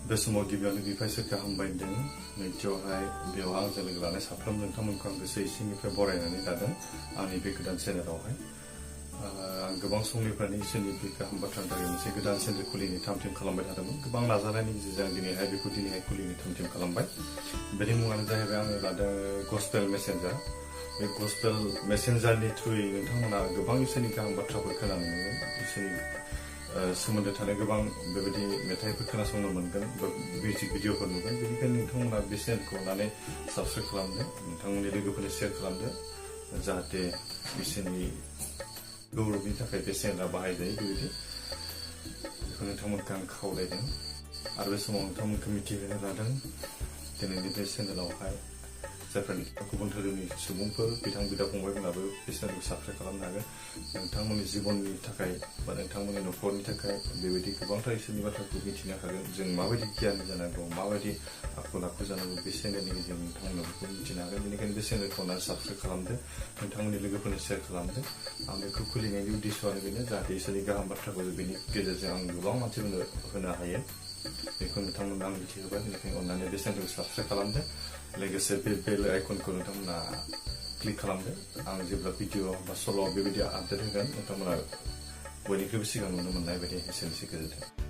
बे समाव गिबियावनो बिफा इसोरखौ हामबायदों नैथियावहाय बेयाव आंजों लोगो लानाय साफ्रोम नोंथांमोनखौ आं गोसो इसिंनिफ्राय बरायनानै लादों आंनि बे गोदान चेनेलावहाय आं गोबां समनिफ्रायनो इसोरनि बे गाहाम बाथ्रानि थाखाय मोनसे गोदान चेनेल खुलिनो थामथिम खालामबाय थादोंमोन गोबां नाजानायनि गेजेरजों दिनैहाय बेखौ खुलिनो थामथिम खालामबाय बेनि मुङानो जाहैबाय आङो लादों गस्पेल मेसेन्जार बे गस्पेल मेसेन्जारनि थ्रुयै नोंथांमोना गोबां इसोरनि गाहाम बाथ्राफोर खोनानो मोनगोन इसोरनि सोमोन्दो थानाय गोबां बेबायदि मेथाइफोर खोनासंनो मोनगोन बा मिउजिक भिडिअफोर नुगोन बेनिखायनो नोंथांमोना बे चेनेलखौ अननानै साबस्क्राइब खालामदो नोंथांमोननि लोगोफोरनो शेयार खालामदो जाहाथे इसोरनि गौरबनि थाखाय बे चेनेला बाहायजायो बेबायदि बेखौ नोंथांमोनखौ आं खावलायदों आरो बे समाव नोंथांमोनखौ मिथिहोनो लादों दिनैनि बे चेनेलावहाय जायफोरनि गुबुन धोरोमनि सुबुंफोर बिदा फंबायमोनाबो बे चेनेलखौ साबस्क्राइब खालामनो हागोन नोंथांमोननि जिबननि थाखाय बा नोंथांमोननि न'खरनि थाखाय बेबायदि गोबांथार इसोरनि बाथ्राखौ मिथिनो हागोन जों माबायदि गियान जानांगौ माबायदि आखल आखु जानांगौ बे चेनेलनि गेजेरजों नोंथांमोना बेखौ मिथिनो हागोन बेनिखायनो बे चेनेलखौ अननानै साबस्क्राइब खालामदो नोंथांमोननि लोगोफोरनो शेयार खालामदो आं बेखौ खुलिनायनि उद्देশ্যआनो बेनो जाहाथे इसोरनि गाहाम बाथ्राखौ बेनि गेजेरजों आं गोबां मानसिफोरनो होनो हायो बेखौ नोंथांमोना आं मिथिहोबाय बेनिखायनो अननानै बे चेनेलखौ साबस्क्राइब खालामदो लोगोसे बे बेल आइकनखौ नोंथांमोना क्लिक खालामदो आं जेब्ला भिडिअ बा सल' बेबायदि आपडेट होगोन नोंथांमोना बयनिख्रुइबो सिगां नुनो मोननाय बायदि एसेनोसै गोजोन्थों